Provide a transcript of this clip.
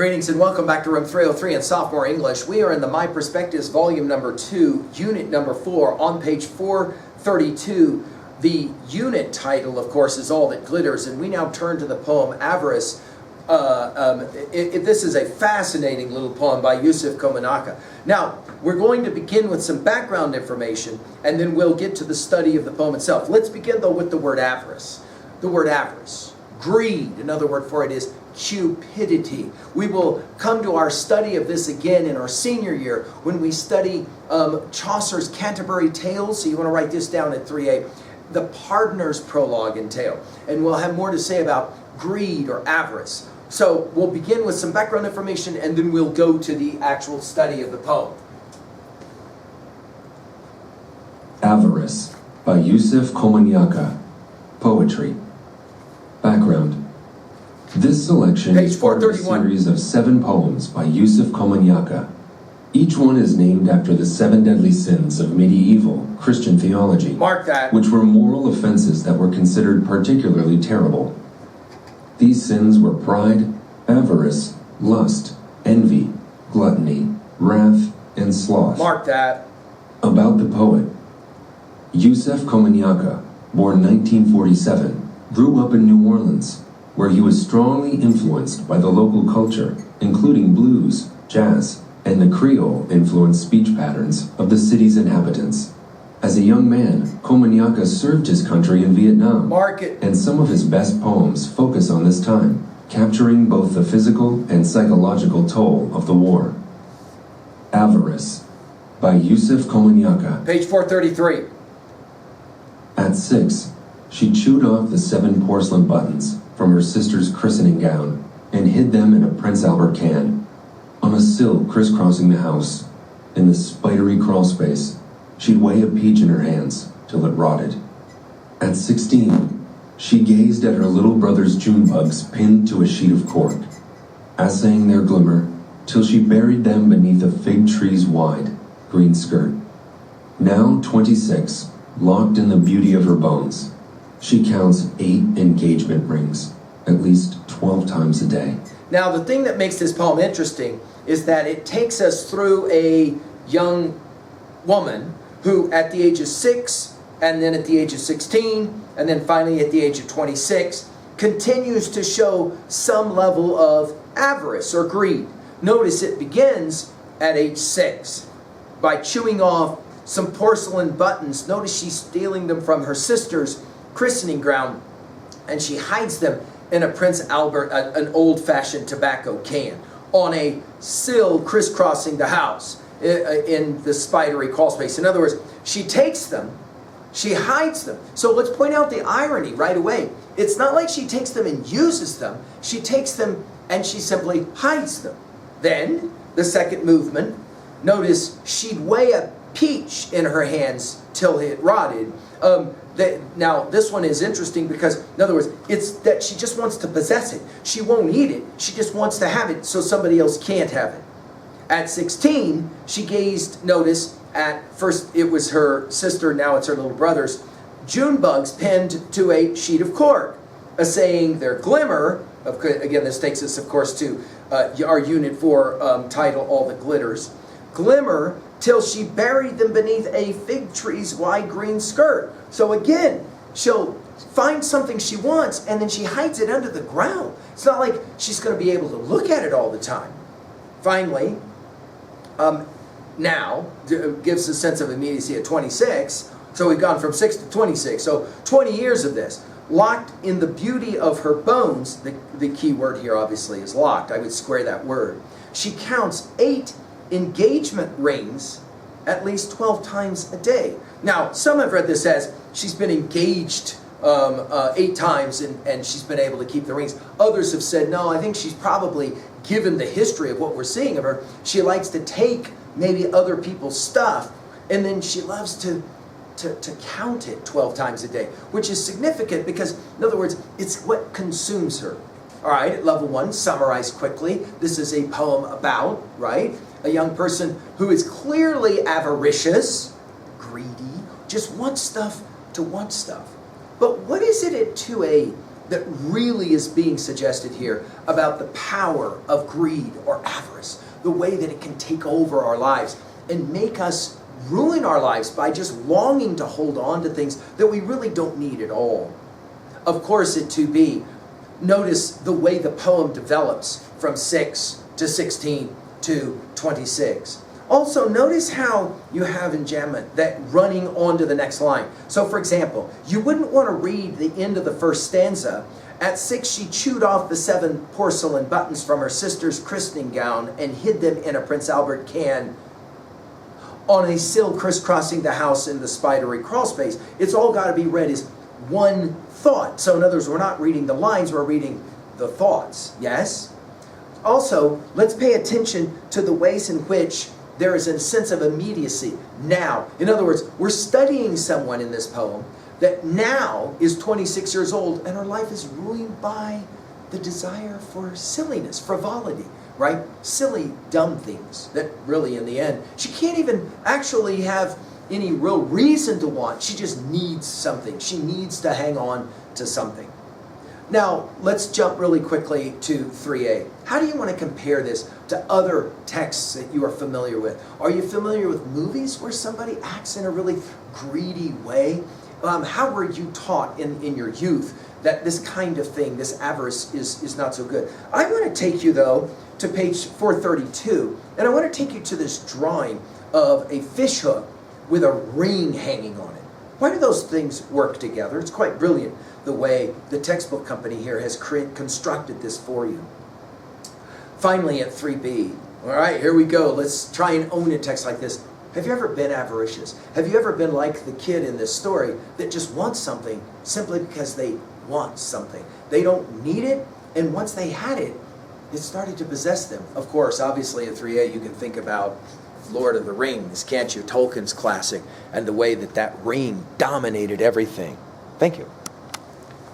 Greetings and welcome back to room 303 in Sophomore English. We are in the MyPerspectives volume number 2, unit number 4, on page 432. The unit title, of course, is All That Glitters, and we now turn to the poem Avarice. This is a fascinating little poem by Yusef Komunyakaa. Now, we're going to begin with some background information, and then we'll get to the study of the poem itself. Let's begin, though, with the word avarice. The word avarice. Greed, another word for it is cupidity. We will come to our study of this again in our senior year when we study Chaucer's Canterbury Tales. So you want to write this down at 3A. The Pardoner's Prologue and Tale. And we'll have more to say about greed or avarice. So we'll begin with some background information and then we'll go to the actual study of the poem. Avarice by Yusef Komunyakaa. Poetry. Background. This selection Page is part of a 431. series of 7 poems by Yusef Komunyakaa. Each one is named after the 7 deadly sins of medieval Christian theology, Mark that. which were moral offenses that were considered particularly terrible. These sins were pride, avarice, lust, envy, gluttony, wrath, and sloth. Mark that. About the poet. Yusef Komunyakaa, born 1947, grew up in New Orleans, where he was strongly influenced by the local culture, including blues, jazz, and the Creole-influenced speech patterns of the city's inhabitants. As a young man, Komunyakaa served his country in Vietnam, Mark it. and some of his best poems focus on this time, capturing both the physical and psychological toll of the war. Avarice by Yusef Komunyakaa. Page 433. At 6, she chewed off the 7 porcelain buttons from her sister's christening gown and hid them in a Prince Albert can. On a sill crisscrossing the house, in the spidery crawlspace, she'd weigh a peach in her hands till it rotted. At 16, she gazed at her little brother's June bugs pinned to a sheet of cork, assaying their glimmer till she buried them beneath a fig tree's wide, green skirt. Now 26, locked in the beauty of her bones, she counts 8 engagement rings, at least 12 times a day. Now, the thing that makes this poem interesting is that it takes us through a young woman who, at the age of 6, and then at the age of 16, and then finally at the age of 26, continues to show some level of avarice or greed. Notice it begins at age 6 by chewing off some porcelain buttons. Notice she's stealing them from her sister's christening ground, and she hides them in a Prince Albert, an old-fashioned tobacco can, on a sill crisscrossing the house in the spidery crawl space. In other words, she takes them, she hides them. So let's point out the irony right away. It's not like she takes them and uses them. She takes them and she simply hides them. Then, the second movement, notice she'd weigh a peach in her hands till it rotted. Now, this one is interesting because, in other words, it's that she just wants to possess it. She won't eat it. She just wants to have it so somebody else can't have it. At 16, she gazed, notice, at first it was her sister, now it's her little brother's, June bugs pinned to a sheet of cork, saying their glimmer. Again, this takes us, of course, to our Unit 4 title, All That Glitters. Glimmer till she buried them beneath a fig tree's wide green skirt. So again, she'll find something she wants and then she hides it under the ground. It's not like she's going to be able to look at it all the time. Finally, now gives a sense of immediacy at 26. So we've gone from 6 to 26. So 20 years of this. Locked in the beauty of her bones. The key word here obviously is locked. I would square that word. She counts 8 engagement rings at least 12 times a day. Now, some have read this as she's been engaged 8 times and she's been able to keep the rings. Others have said, no, I think she's probably, given the history of what we're seeing of her, she likes to take maybe other people's stuff and then she loves to count it 12 times a day, which is significant because, in other words, it's what consumes her. All right, at level 1, summarize quickly. This is a poem about, right, a young person who is clearly avaricious, greedy, just wants stuff to want stuff. But what is it to a that really is being suggested here about the power of greed or avarice, the way that it can take over our lives and make us ruin our lives by just longing to hold on to things that we really don't need at all. Of course, at 2b, notice the way the poem develops from 6 to 16 to 26. Also, notice how you have enjambment that running on to the next line. So, for example, you wouldn't want to read the end of the first stanza. At 6, she chewed off the 7 porcelain buttons from her sister's christening gown and hid them in a Prince Albert can on a sill crisscrossing the house in the spidery crawl space. It's all got to be read as one thought. So, in other words, we're not reading the lines, we're reading the thoughts. Yes? Also, let's pay attention to the ways in which there is a sense of immediacy now. In other words, we're studying someone in this poem that now is 26 years old and her life is ruined by the desire for silliness, frivolity, right? Silly, dumb things that really in the end, she can't even actually have any real reason to want. She just needs something. She needs to hang on to something. Now, let's jump really quickly to 3a. How do you want to compare this to other texts that you are familiar with? Are you familiar with movies where somebody acts in a really greedy way? How were you taught in your youth that this kind of thing, this avarice, is not so good? I want to take you, though, to page 432, and I want to take you to this drawing of a fish hook with a ring hanging on it. Why do those things work together? It's quite brilliant the way the textbook company here has constructed this for you. Finally, at 3b, all right, here we go. Let's try and own a text like this. Have you ever been avaricious? Have you ever been like the kid in this story that just wants something simply because they want something? They don't need it, and once they had it, it started to possess them. Of course, obviously at 3a, you can think about Lord of the Rings, can't you? Tolkien's classic, and the way that that ring dominated everything. Thank you.